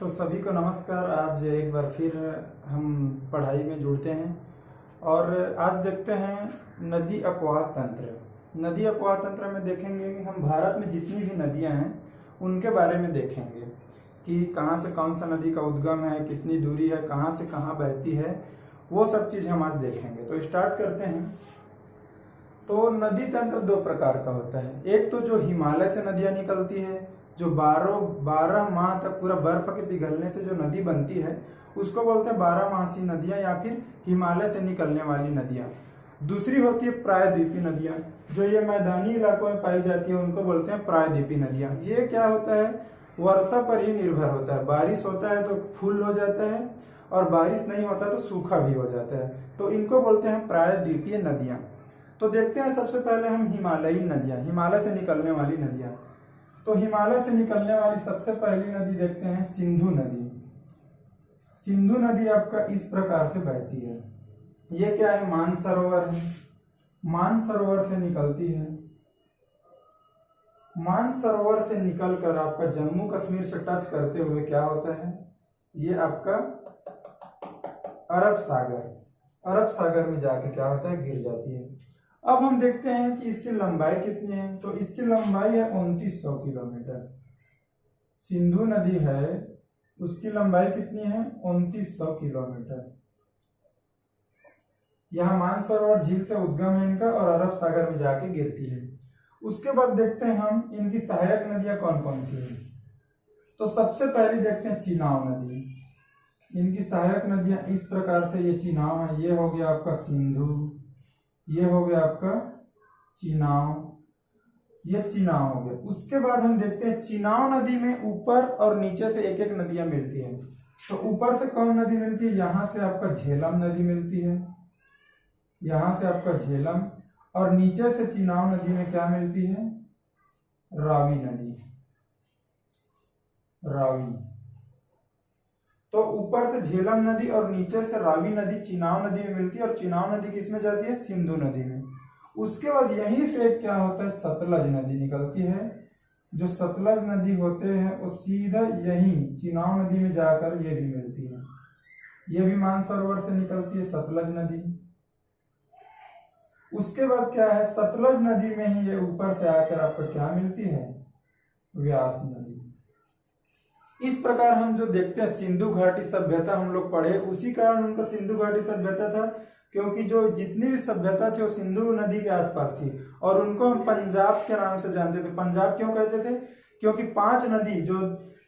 तो सभी को नमस्कार। आज एक बार फिर हम पढ़ाई में जुड़ते हैं और आज देखते हैं नदी अपवाह तंत्र। नदी अपवाह तंत्र में देखेंगे कि हम भारत में जितनी भी नदियां हैं उनके बारे में देखेंगे कि कहाँ से कौन सा नदी का उद्गम है, कितनी दूरी है, कहाँ से कहाँ बहती है, वो सब चीज़ हम आज देखेंगे। तो स्टार्ट करते हैं। तो नदी तंत्र दो प्रकार का होता है। एक तो जो हिमालय से नदियां निकलती है, जो 12 माह तक पूरा बर्फ के पिघलने से जो नदी बनती है उसको बोलते हैं 12 मासी नदियां या फिर हिमालय से निकलने वाली नदियां। दूसरी होती है प्रायद्वीपीय नदियां, जो ये मैदानी इलाकों में पाई जाती है, उनको बोलते हैं प्रायद्वीपीय नदियां। ये क्या होता है, वर्षा पर ही निर्भर होता है। बारिश होता है तो फुल हो जाता है और बारिश नहीं होता तो सूखा भी हो जाता है, तो इनको बोलते हैं प्रायद्वीपीय नदियां। तो देखते हैं सबसे पहले हम हिमालयी नदियां, हिमालय से निकलने वाली नदियां। तो हिमालय से निकलने वाली सबसे पहली नदी देखते हैं सिंधु नदी। सिंधु नदी आपका इस प्रकार से बहती है। ये क्या है, मानसरोवर है। मानसरोवर से निकलती है। मानसरोवर से निकलकर आपका जम्मू कश्मीर से टच करते हुए क्या होता है, ये आपका अरब सागर में जाके क्या होता है, गिर जाती है। अब हम देखते हैं कि इसकी लंबाई कितनी है। तो इसकी लंबाई है 2900 किलोमीटर। सिंधु नदी है, उसकी लंबाई कितनी है, 2900 किलोमीटर। यहाँ मानसरोवर झील से उद्गम है इनका और अरब सागर में जाके गिरती है। उसके बाद देखते हैं हम इनकी सहायक नदियां कौन कौन सी है। तो सबसे पहली देखते हैं चिनाब नदी। इनकी सहायक नदियां इस प्रकार से, ये चिनाब है, ये हो गया आपका सिंधु, ये हो गया आपका चिनाब, ये चिनाब हो गया। उसके बाद हम देखते हैं चिनाब नदी में ऊपर और नीचे से एक एक नदियां मिलती हैं। तो ऊपर से कौन नदी मिलती है, यहां से आपका झेलम नदी मिलती है, यहां से आपका झेलम, और नीचे से चिनाब नदी में क्या मिलती है, रावी नदी, रावी। तो ऊपर से झेलम नदी और नीचे से रावी नदी चिनाब नदी में मिलती है, और चिनाब नदी किसमें जाती है, सिंधु नदी में। उसके बाद यहीं से क्या होता है, सतलज नदी निकलती है। जो सतलज नदी होते हैं वो सीधा यहीं चिनाब नदी में जाकर ये भी मिलती है। ये भी मानसरोवर से निकलती है सतलज नदी। उसके बाद क्या है, सतलज नदी में ही ये ऊपर से आकर आपको क्या मिलती है, व्यास नदी। इस प्रकार हम जो देखते हैं सिंधु घाटी सभ्यता हम लोग पढ़े, उसी कारण उनका सिंधु घाटी सभ्यता था, क्योंकि जो जितनी भी सभ्यता थी वो सिंधु नदी के आसपास थी, और उनको हम पंजाब के नाम से जानते थे। पंजाब क्यों कहते थे, क्योंकि 5 नदी जो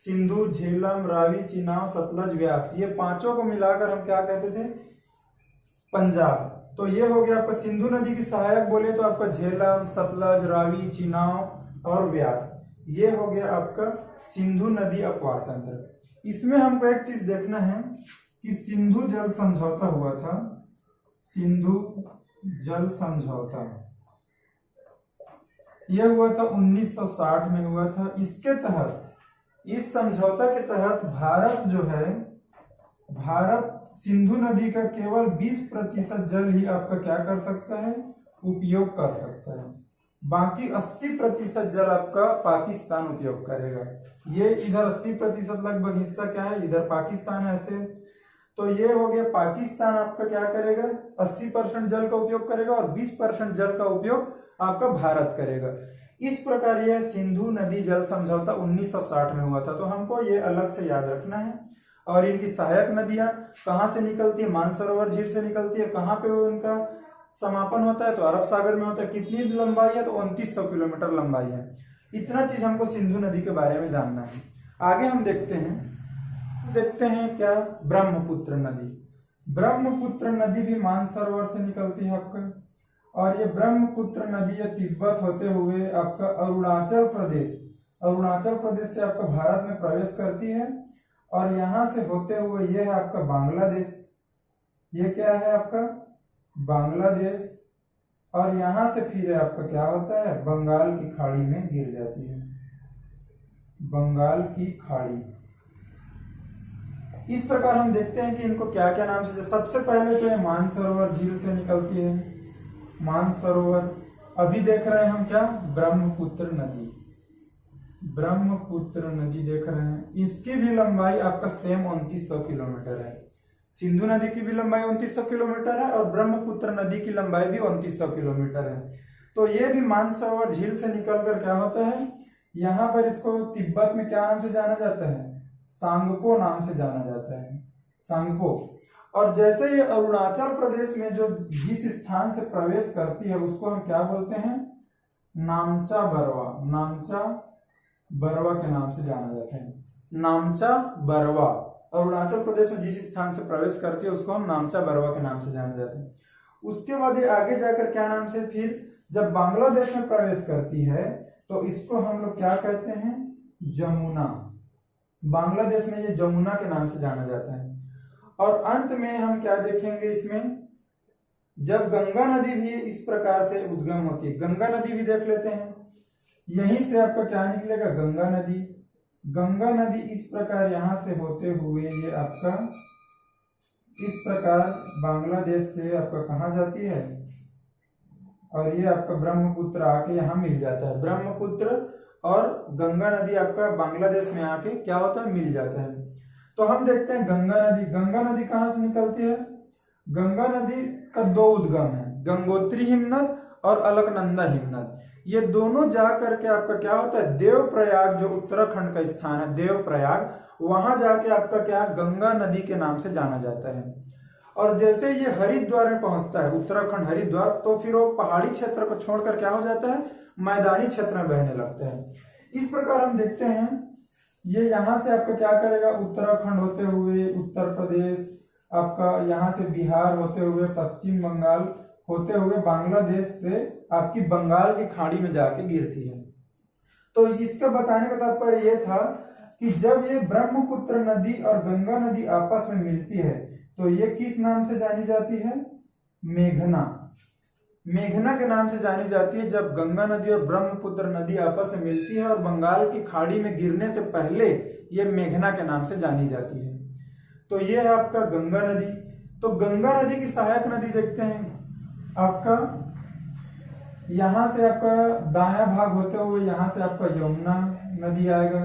सिंधु, झेलम, रावी, चिनाब, सतलज, व्यास, ये पांचों को मिलाकर हम क्या कहते थे, पंजाब। तो ये हो गया आपका सिंधु नदी की सहायक बोले तो आपका झेलम, सतलज, रावी, चिनाब और व्यास। ये हो गया आपका सिंधु नदी अपवाह तंत्र। इसमें हमको एक चीज देखना है कि सिंधु जल समझौता हुआ था। सिंधु जल समझौता यह हुआ था 1960 में हुआ था। इसके तहत, इस समझौता के तहत भारत जो है, भारत सिंधु नदी का केवल 20% जल ही आपका क्या कर सकता है, उपयोग कर सकता है। बाकी 80% जल आपका पाकिस्तान उपयोग करेगा। ये इधर 80% लगभग हिस्सा क्या है, इधर पाकिस्तान है ऐसे। तो ये हो गया, पाकिस्तान आपका क्या करेगा, 80% जल का उपयोग करेगा और 20% जल का उपयोग आपका भारत करेगा। इस प्रकार यह सिंधु नदी जल समझौता 1960 में हुआ था। तो हमको ये अलग से याद रखना है। और इनकी सहायक नदियां कहाँ से निकलती है, मानसरोवर झील से निकलती है। कहाँ पे उनका समापन होता है, तो अरब सागर में होता है। कितनी लंबाई है, तो 2900 किलोमीटर लंबाई है। इतना चीज हमको सिंधु नदी के बारे में जानना है। आगे हम देखते हैं क्या, ब्रह्मपुत्र नदी। ब्रह्मपुत्र नदी भी मानसरोवर से निकलती है आपका, और ये ब्रह्मपुत्र नदी ये तिब्बत होते हुए आपका अरुणाचल प्रदेश से आपका भारत में प्रवेश करती है, और यहां से होते हुए ये है आपका बांग्लादेश। ये क्या है आपका, बांग्लादेश, और यहां से फिर आपका क्या होता है, बंगाल की खाड़ी में गिर जाती है, बंगाल की खाड़ी। इस प्रकार हम देखते हैं कि इनको क्या क्या नाम से, सबसे पहले तो ये मानसरोवर झील से निकलती है, मानसरोवर। अभी देख रहे हैं हम क्या, ब्रह्मपुत्र नदी। ब्रह्मपुत्र नदी देख रहे हैं, इसकी भी लंबाई आपका सेम 2900 किलोमीटर है। सिंधु नदी की भी लंबाई 2900 किलोमीटर है और ब्रह्मपुत्र नदी की लंबाई भी 2900 किलोमीटर है। तो ये भी मानसरोवर झील से निकलकर क्या होता है, यहाँ पर इसको तिब्बत में क्या नाम से जाना जाता है, सांगपो नाम से जाना जाता है, सांगपो। और जैसे ये अरुणाचल प्रदेश में जो जिस स्थान से प्रवेश करती है उसको हम क्या बोलते हैं, नामचा बरवा, नामचा बरवा के नाम से जाना जाता है, नामचा बरवा। अरुणाचल प्रदेश में जिस स्थान से प्रवेश करती है उसको हम नामचा बरवा के नाम से जाने जाते हैं। उसके बाद ये आगे जाकर क्या नाम से, फिर जब बांग्लादेश में प्रवेश करती है तो इसको हम लोग क्या कहते हैं, जमुना। बांग्लादेश में ये जमुना के नाम से जाना जाता है। और अंत में हम क्या देखेंगे इसमें, जब गंगा नदी भी इस प्रकार से उद्गम होती है, गंगा नदी भी देख लेते हैं, यहीं से आपका क्या निकलेगा, गंगा नदी। गंगा नदी इस प्रकार यहां से होते हुए ये आपका इस प्रकार बांग्लादेश से आपका कहाँ जाती है, और ये आपका ब्रह्मपुत्र आके यहाँ मिल जाता है। ब्रह्मपुत्र और गंगा नदी आपका बांग्लादेश में आके क्या होता है, मिल जाता है। तो हम देखते हैं गंगा नदी। गंगा नदी कहाँ से निकलती है, गंगा नदी का दो उद्गम है, गंगोत्री हिमनद और अलकनंदा हिमनद। ये दोनों जा करके आपका क्या होता है, देवप्रयाग जो उत्तराखंड का स्थान है, देवप्रयाग, वहां जाके आपका क्या गंगा नदी के नाम से जाना जाता है। और जैसे ये हरिद्वार में पहुंचता है, उत्तराखंड हरिद्वार, तो फिर वो पहाड़ी क्षेत्र को छोड़कर क्या हो जाता है, मैदानी क्षेत्र में बहने लगता है। इस प्रकार हम देखते हैं ये यहाँ से आपका क्या करेगा, उत्तराखंड होते हुए उत्तर प्रदेश, आपका यहाँ से बिहार होते हुए पश्चिम बंगाल होते हुए बांग्लादेश से आपकी बंगाल की खाड़ी में जाके गिरती है। तो इसका बताने का तात्पर्य यह था कि जब ये ब्रह्मपुत्र नदी और गंगा नदी आपस में मिलती है तो ये किस नाम से जानी जाती है, मेघना। मेघना के नाम से जानी जाती है जब गंगा नदी और ब्रह्मपुत्र नदी आपस में मिलती है, और बंगाल की खाड़ी में गिरने से पहले ये मेघना के नाम से जानी जाती है। तो ये है आपका गंगा नदी। तो गंगा नदी की सहायक नदी देखते हैं, आपका यहां से आपका दायां भाग होते हुए यहां से आपका यमुना नदी आएगा,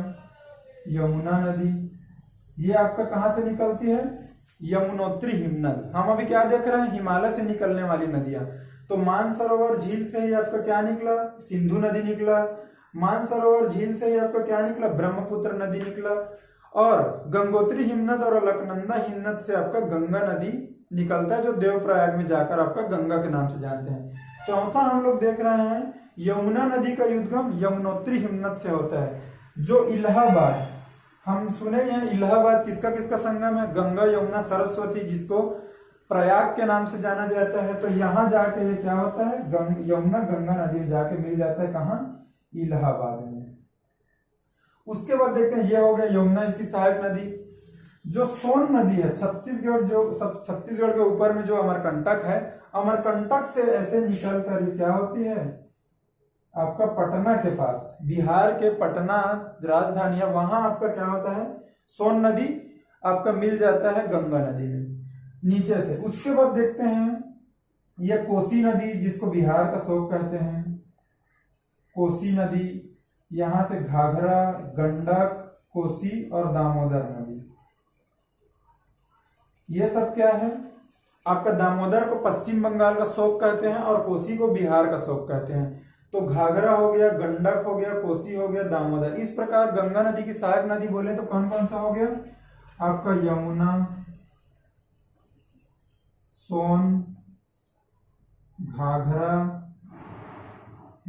यमुना नदी। ये आपका कहां से निकलती है, यमुनोत्री हिमनद। हम अभी क्या देख रहे हैं, हिमालय से निकलने वाली नदियां। तो मानसरोवर झील से ही आपका क्या निकला, सिंधु नदी निकला। मानसरोवर झील से ही आपका क्या निकला, ब्रह्मपुत्र नदी निकला। और गंगोत्री हिमनद और अलकनंदा हिमनद से आपका गंगा नदी निकलता है, जो देवप्रयाग में जाकर आपका गंगा के नाम से जानते हैं। चौथा हम लोग देख रहे हैं, यमुना नदी का उद्गम यमुनोत्री हिमनद से होता है। जो इलाहाबाद, हम सुने हैं इलाहाबाद किसका किसका संगम है, गंगा यमुना सरस्वती, जिसको प्रयाग के नाम से जाना जाता है। तो यहाँ जाके ये क्या होता है, यमुना गंगा नदी में जाके मिल जाता है, कहाँ, इलाहाबाद में। उसके बाद देखते हैं, ये हो गया यमुना, इसकी सहायक नदी। जो सोन नदी है, छत्तीसगढ़ के ऊपर में जो अमरकंटक है, अमरकंटक से ऐसे निकल कर ये क्या होती है, आपका पटना के पास, बिहार के पटना राजधानी है, वहां आपका क्या होता है, सोन नदी आपका मिल जाता है गंगा नदी में नीचे से। उसके बाद देखते हैं ये कोसी नदी, जिसको बिहार का शोक कहते हैं, कोसी नदी, यहां से घाघरा, गंडक, कोसी और दामोदर नदी। ये सब क्या है, आपका दामोदर को पश्चिम बंगाल का शोक कहते हैं और कोसी को बिहार का शोक कहते हैं। तो घाघरा हो गया, गंडक हो गया, कोसी हो गया, दामोदर। इस प्रकार गंगा नदी की सहायक नदी बोले तो कौन कौन सा हो गया, आपका यमुना, सोन, घाघरा,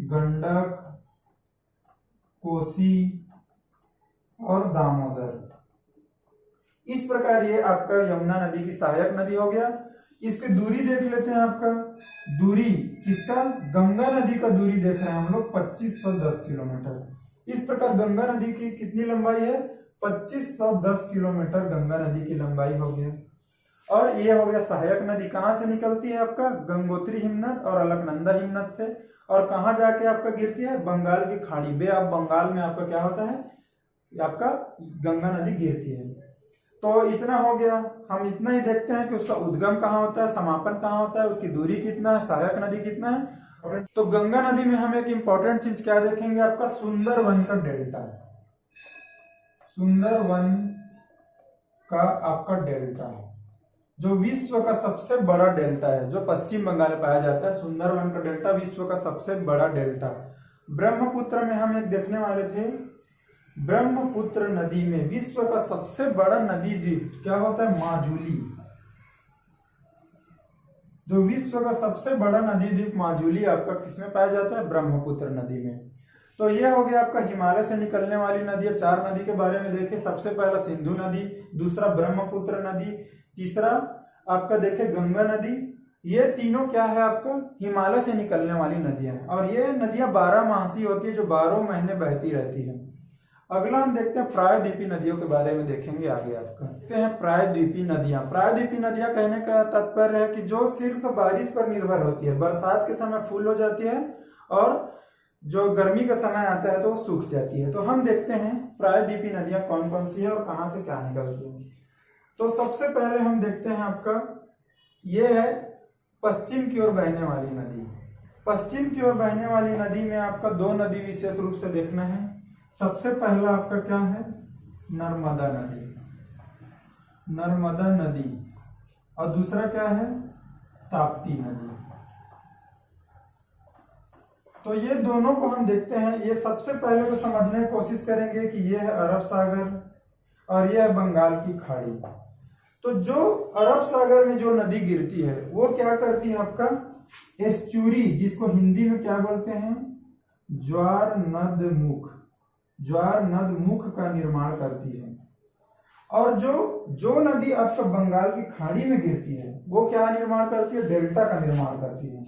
गंडक, कोसी और दामोदर। इस प्रकार ये आपका यमुना नदी की सहायक नदी हो गया। इसकी दूरी देख लेते हैं, आपका दूरी किसका, गंगा नदी का दूरी देख रहे हैं हम लोग 2510 किलोमीटर। इस प्रकार गंगा नदी की कितनी लंबाई है, 2510 किलोमीटर गंगा नदी की लंबाई हो गया। और ये हो गया सहायक नदी, कहां से निकलती है, आपका गंगोत्री हिमनद और अलकनंदा हिमनद से, और कहां जाके आपका गिरती है, बंगाल की खाड़ी, बे ऑफ बंगाल में आपका क्या होता है, आपका गंगा नदी गिरती है। तो इतना हो गया। हम इतना ही देखते हैं कि उसका उद्गम कहाँ होता है, समापन कहाँ होता है, उसकी दूरी कितना है, सहायक नदी कितना है। तो गंगा नदी में हम एक इंपॉर्टेंट चीज क्या देखेंगे, आपका सुंदरबन का डेल्टा। सुंदरवन का आपका डेल्टा, जो विश्व का सबसे बड़ा डेल्टा है, जो पश्चिम बंगाल में पाया जाता है, सुंदरवन का डेल्टा विश्व का सबसे बड़ा डेल्टा। ब्रह्मपुत्र में हम एक देखने वाले थे, ब्रह्मपुत्र नदी में विश्व का सबसे बड़ा नदी द्वीप क्या होता है, माजुली। जो विश्व का सबसे बड़ा नदी द्वीप माजुली आपका किसमें पाया जाता है, ब्रह्मपुत्र नदी में। तो ये हो गया आपका हिमालय से निकलने वाली नदी। 4 नदी के बारे में देखें, सबसे पहला सिंधु नदी, दूसरा ब्रह्मपुत्र नदी, तीसरा आपका देखें गंगा नदी। ये तीनों क्या है, आपको हिमालय से निकलने वाली नदियां हैं, और ये नदियां 12 मासी होती है, जो 12 महीने बहती रहती है। अगला हम देखते हैं प्रायद्वीपीय नदियों के बारे में देखेंगे आगे। आपका देखते हैं प्रायद्वीपीय नदियां। प्रायद्वीपीय नदियां कहने का तात्पर्य है कि जो सिर्फ बारिश पर निर्भर होती है, बरसात के समय फुल हो जाती है और जो गर्मी का समय आता है तो वो सूख जाती है। तो हम देखते हैं प्रायद्वीपीय नदियां कौन कौन सी है और कहां से क्या निकलती है। तो सबसे पहले हम देखते हैं आपका ये है पश्चिम की ओर बहने वाली नदी। पश्चिम की ओर बहने वाली नदी में आपका 2 नदी विशेष रूप से देखना है। सबसे पहला आपका क्या है, नर्मदा नदी, नर्मदा नदी, और दूसरा क्या है, ताप्ती नदी। तो ये दोनों को हम देखते हैं। ये सबसे पहले तो समझने की कोशिश करेंगे कि ये है अरब सागर और ये है बंगाल की खाड़ी। तो जो अरब सागर में जो नदी गिरती है वो क्या करती है, आपका एस्चुरी, जिसको हिंदी में क्या बोलते हैं, ज्वार नद मुख, ज्वार नद मुख का निर्माण करती है। और जो नदी आपका बंगाल की खाड़ी में गिरती है वो क्या निर्माण करती है, डेल्टा का निर्माण करती है,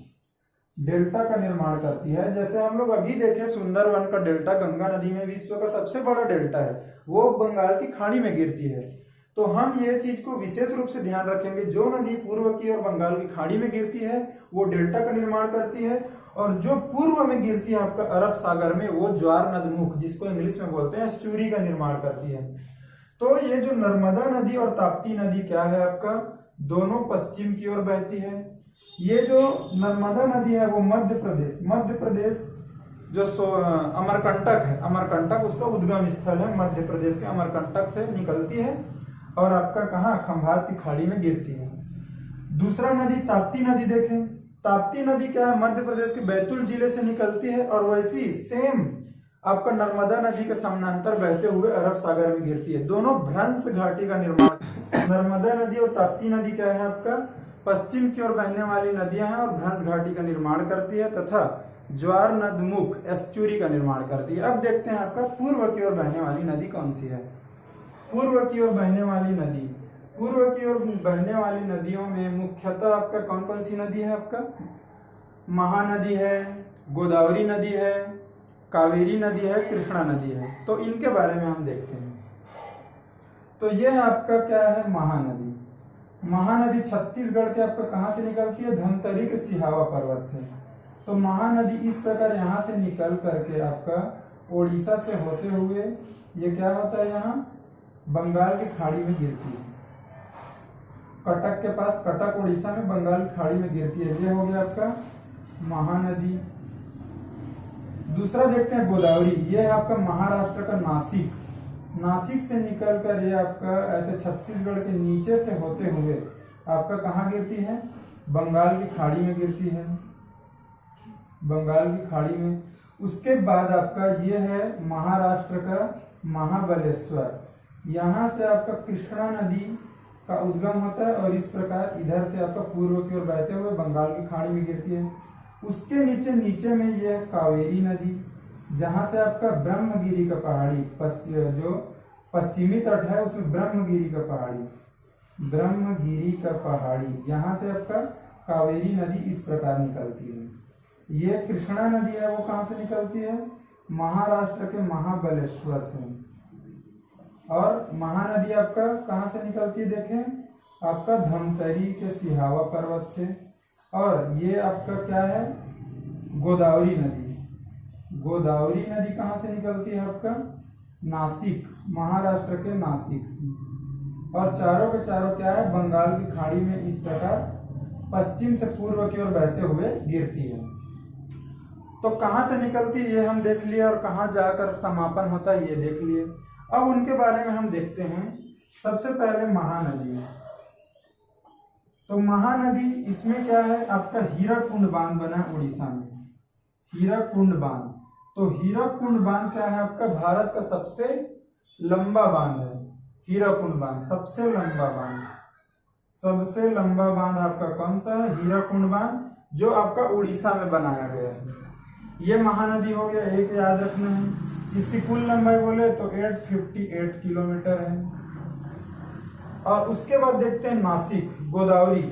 डेल्टा का निर्माण करती है। जैसे हम लोग अभी देखे सुंदरवन का डेल्टा गंगा नदी में विश्व का सबसे बड़ा डेल्टा है, वो बंगाल की खाड़ी में गिरती है। तो हम ये चीज को विशेष रूप से ध्यान रखेंगे, जो नदी पूर्व की और बंगाल की खाड़ी में गिरती है वो डेल्टा का निर्माण करती है, और जो पूर्व में गिरती है आपका अरब सागर में वो ज्वार नदमुख, जिसको इंग्लिश में बोलते हैं एस्चुरी का निर्माण करती है। तो ये जो नर्मदा नदी और ताप्ती नदी क्या है, आपका दोनों पश्चिम की ओर बहती है। ये जो नर्मदा नदी है वो मध्य प्रदेश जो अमरकंटक है, अमरकंटक उसका उद्गम स्थल है, मध्य प्रदेश के अमरकंटक से निकलती है और आपका कहाँ, खंभात की खाड़ी में गिरती है। दूसरा नदी ताप्ती नदी देखें, ताप्ती नदी क्या है, मध्य प्रदेश के बैतूल जिले से निकलती है और वैसी सेम आपका नर्मदा नदी के समानांतर बहते हुए अरब सागर में गिरती है। दोनों भ्रंश घाटी का निर्माण, नर्मदा नदी और ताप्ती नदी क्या है, आपका पश्चिम की ओर बहने वाली नदियां हैं और भ्रंश घाटी का निर्माण करती है तथा ज्वार नदमुख एस्चुरी का निर्माण करती है। अब देखते हैं आपका पूर्व की ओर बहने वाली नदी कौन सी है। पूर्व की ओर बहने वाली नदी, पूर्व की ओर बहने वाली नदियों में मुख्यतः आपका कौन कौन सी नदी है, आपका महानदी है, गोदावरी नदी है, कावेरी नदी है, कृष्णा नदी है। तो इनके बारे में हम देखते हैं। तो यह आपका क्या है, महानदी। महानदी छत्तीसगढ़ के आपका कहां से निकलती है, धमतरी के सिहावा पर्वत से। तो महानदी इस प्रकार यहाँ से निकल करके आपका ओडिशा से होते हुए ये क्या होता है, यहाँ बंगाल की खाड़ी में गिरती है। कटक के पास, कटक उड़ीसा में बंगाल की खाड़ी में गिरती है। ये हो गया आपका महानदी। दूसरा देखते हैं गोदावरी। ये है आपका महाराष्ट्र का नासिक, नासिक से निकलकर ये आपका ऐसे छत्तीसगढ़ के नीचे से होते हुए आपका कहाँ गिरती है, बंगाल की खाड़ी में गिरती है, बंगाल की खाड़ी में। उसके बाद आपका ये है महाराष्ट्र का महाबलेश्वर। यहाँ से आपका कृष्णा नदी का उद्गम होता है और इस प्रकार इधर से आपका पूर्व की ओर बहते हुए बंगाल की खाड़ी में गिरती है। उसके नीचे में ये है कावेरी नदी, जहां से आपका ब्रह्मगिरी का पहाड़ी, जो पश्चिमी तट है उसमें ब्रह्मगिरी का पहाड़ी, ब्रह्मगिरी का पहाड़ी, यहाँ से आपका कावेरी नदी इस प्रकार निकलती है। ये कृष्णा नदी है, वो कहाँ से निकलती है, महाराष्ट्र के महाबलेश्वर से। और महानदी आपका कहाँ से निकलती है, देखें आपका धमतरी के सिहावा पर्वत से। और ये आपका क्या है, गोदावरी नदी। गोदावरी नदी कहाँ से निकलती है, आपका नासिक, महाराष्ट्र के नासिक से। और चारों के चारों क्या है, बंगाल की खाड़ी में इस प्रकार पश्चिम से पूर्व की ओर बहते हुए गिरती है। तो कहाँ से निकलती है ये हम देख लिए, और कहाँ जाकर समापन होता है ये देख लिए। अब उनके बारे में हम देखते हैं। सबसे पहले महानदी। तो महानदी इसमें क्या है, आपका हीराकुंड बांध बना है उड़ीसा में, हीराकुंड बांध। तो हीराकुंड बांध क्या है, आपका भारत का सबसे लंबा बांध है। हीराकुंड बांध सबसे लंबा बांध, सबसे लंबा बांध आपका कौन सा है, हीराकुंड बांध, जो आपका उड़ीसा में बनाया गया है। ये महानदी हो गया, एक याद रखना है। इसकी कुल लंबाई बोले तो 858 किलोमीटर है। और उसके बाद देखते हैं नासिक, गोदावरी।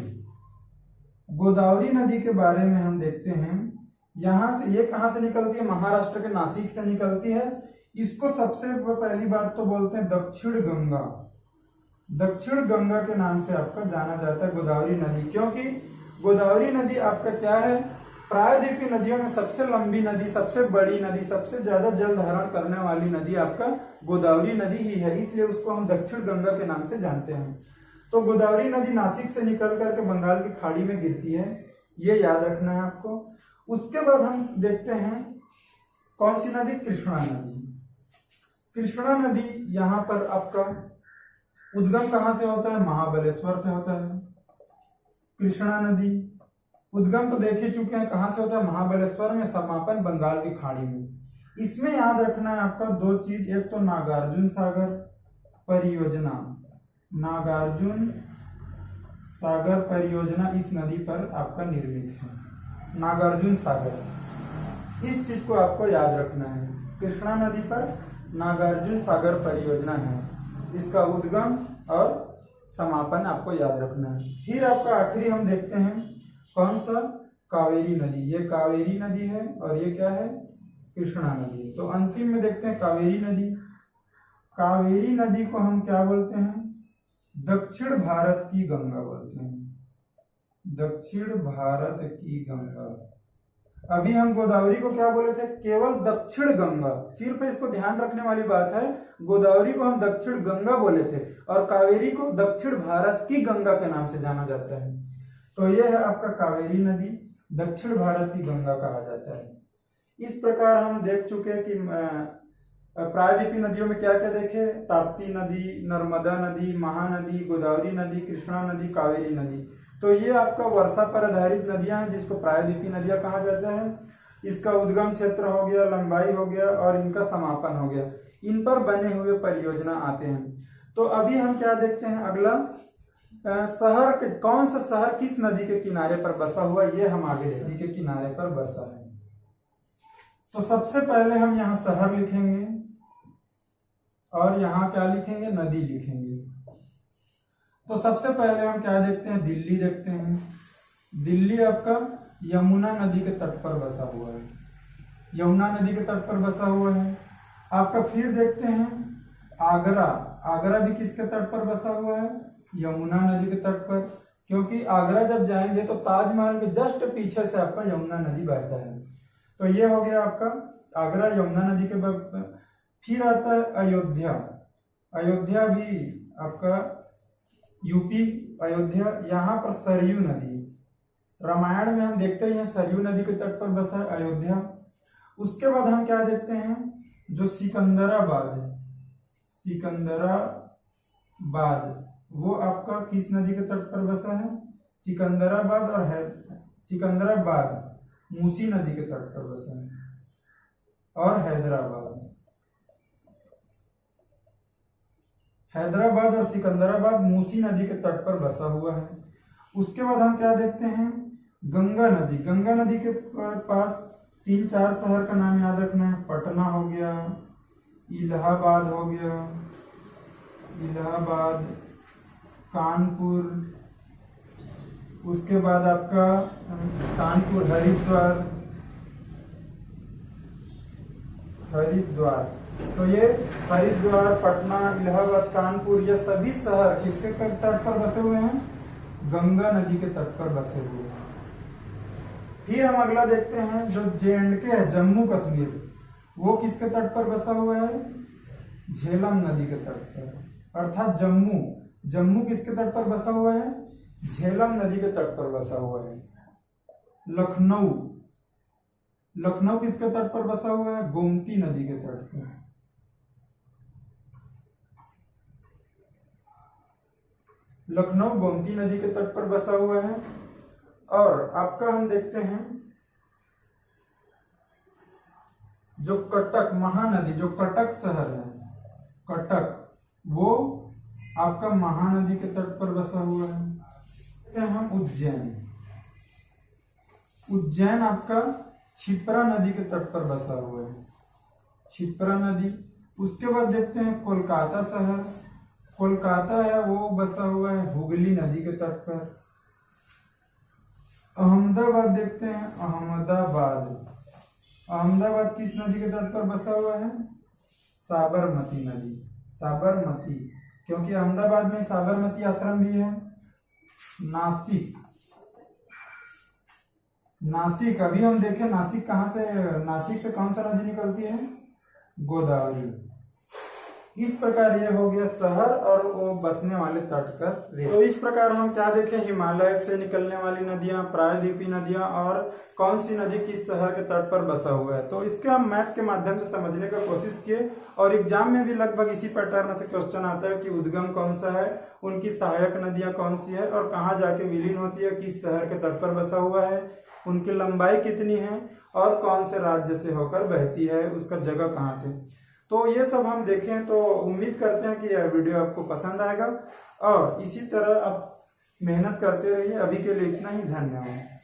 गोदावरी नदी के बारे में हम देखते हैं। यहां से, ये कहां से निकलती है, महाराष्ट्र के नासिक से निकलती है। इसको सबसे पहली बात तो बोलते हैं दक्षिण गंगा, दक्षिण गंगा के नाम से आपका जाना जाता है गोदावरी नदी, क्योंकि गोदावरी नदी आपका क्या है, प्रायद्वीपीय नदियों में सबसे लंबी नदी, सबसे बड़ी नदी, सबसे ज्यादा जल धारण करने वाली नदी आपका गोदावरी नदी ही है, इसलिए उसको हम दक्षिण गंगा के नाम से जानते हैं। तो गोदावरी नदी नासिक से निकल करके बंगाल की खाड़ी में गिरती है, ये याद रखना है आपको। उसके बाद हम देखते हैं कौन सी नदी, कृष्णा नदी। कृष्णा नदी यहाँ पर आपका उद्गम कहाँ से होता है, महाबलेश्वर से होता है। कृष्णा नदी उद्गम तो देख ही चुके हैं, कहां से होता है, महाबलेश्वर में, समापन बंगाल की खाड़ी में। इसमें याद रखना है आपका दो चीज, एक तो नागार्जुन सागर परियोजना, नागार्जुन सागर परियोजना इस नदी पर आपका निर्मित है, नागार्जुन सागर। इस चीज को आपको याद रखना है, कृष्णा नदी पर नागार्जुन सागर परियोजना है, इसका उद्गम और समापन आपको याद रखना है। फिर आपका आखिरी हम देखते हैं कौन सा, कावेरी नदी। ये कावेरी नदी है और ये क्या है, कृष्णा नदी। तो अंतिम में देखते हैं कावेरी नदी। कावेरी नदी को हम क्या बोलते हैं, दक्षिण भारत की गंगा बोलते हैं, दक्षिण भारत की गंगा। अभी हम गोदावरी को क्या बोले थे, केवल दक्षिण गंगा, सिर्फ इसको ध्यान रखने वाली बात है, गोदावरी को हम दक्षिण गंगा बोले थे और कावेरी को दक्षिण भारत की गंगा के नाम से जाना जाता है। तो यह है आपका कावेरी नदी, दक्षिण भारत की गंगा कहा जाता है। इस प्रकार हम देख चुके हैं कि प्रायद्वीपीय नदियों में क्या क्या देखे, ताप्ती नदी, नर्मदा नदी, महानदी, गोदावरी नदी, कृष्णा नदी, कावेरी नदी। तो ये आपका वर्षा पर आधारित नदियां हैं जिसको प्रायद्वीपीय नदियां कहा जाता है। इसका उद्गम क्षेत्र हो गया, लंबाई हो गया और इनका समापन हो गया, इन पर बने हुए परियोजना आते हैं। तो अभी हम क्या देखते हैं, अगला शहर, कौन सा शहर किस नदी के किनारे पर बसा हुआ, ये हम आगे नदी के किनारे पर बसा है। तो सबसे पहले हम यहाँ शहर लिखेंगे और यहाँ क्या लिखेंगे, नदी लिखेंगे। तो सबसे पहले हम क्या देखते हैं, दिल्ली देखते हैं। दिल्ली आपका यमुना नदी के तट पर बसा हुआ है, यमुना नदी के तट पर बसा हुआ है आपका। फिर देखते हैं आगरा, आगरा भी किसके तट पर बसा हुआ है, यमुना नदी के तट पर, क्योंकि आगरा जब जाएंगे तो ताजमहल के जस्ट पीछे से आपका यमुना नदी बहता है। तो ये हो गया आपका आगरा, यमुना नदी के। फिर आता है अयोध्या, अयोध्या भी आपका यूपी, अयोध्या, यहाँ पर सरयू नदी, रामायण में हम देखते हैं सरयू नदी के तट पर बसा है अयोध्या। उसके बाद हम क्या देखते हैं, जो सिकंदराबाद है, सिकंदराबाद, वो आपका किस नदी के तट पर बसा है, सिकंदराबाद और सिकंदराबाद मूसी नदी के तट पर बसा है। और हैदराबाद, हैदराबाद और सिकंदराबाद मूसी नदी के तट पर बसा हुआ है। उसके बाद हम क्या देखते हैं, गंगा नदी, गंगा नदी के पास 3-4 शहर का नाम याद रखना है, पटना हो गया, इलाहाबाद हो गया, इलाहाबाद, कानपुर, उसके बाद आपका कानपुर, हरिद्वार, हरिद्वार। तो ये हरिद्वार, पटना, इलाहाबाद, कानपुर, ये सभी शहर किसके तट पर बसे हुए हैं, गंगा नदी के तट पर बसे हुए हैं। फिर हम अगला देखते हैं जो J&K है, जम्मू कश्मीर, वो किसके तट पर बसा हुआ है, झेलम नदी के तट पर। अर्थात जम्मू, जम्मू किसके तट पर बसा हुआ है, झेलम नदी के तट पर बसा हुआ है। लखनऊ, लखनऊ किसके तट पर बसा हुआ है, गोमती नदी के तट पर। लखनऊ गोमती नदी के तट पर बसा हुआ है। और आपका हम देखते हैं जो कटक महानदी, जो कटक शहर है, कटक, वो आपका महानदी के तट पर बसा हुआ है। देखते हैं हम उज्जैन, उज्जैन आपका क्षिप्रा नदी के तट पर बसा हुआ है, क्षिप्रा नदी। उसके बाद देखते हैं कोलकाता शहर, कोलकाता है वो बसा हुआ है हुगली नदी के तट पर। अहमदाबाद देखते हैं, अहमदाबाद, अहमदाबाद किस नदी के तट पर बसा हुआ है? साबरमती नदी, साबरमती, क्योंकि अहमदाबाद में साबरमती आश्रम भी है। नासिक, नासिक, अभी हम देखें नासिक कहाँ से, नासिक से कौन सा नदी निकलती है? गोदावरी। इस प्रकार ये हो गया शहर और वो बसने वाले तट का रेट। तो इस प्रकार हम क्या देखें, हिमालय से निकलने वाली नदियां, प्रायद्वीपीय नदियां और कौन सी नदी किस शहर के तट पर बसा हुआ है। तो इसके हम मैप के माध्यम से समझने का कोशिश किए और एग्जाम में भी लगभग इसी पैटर्न से क्वेश्चन आता है कि उद्गम कौन सा है, उनकी सहायक नदियां कौन सी है और कहाँ जाके विलीन होती है, किस शहर के तट पर बसा हुआ है, उनकी लंबाई कितनी है और कौन से राज्य से होकर बहती है, उसका जगह कहाँ से। तो ये सब हम देखें। तो उम्मीद करते हैं कि यह वीडियो आपको पसंद आएगा और इसी तरह आप मेहनत करते रहिए। अभी के लिए इतना ही, धन्यवाद।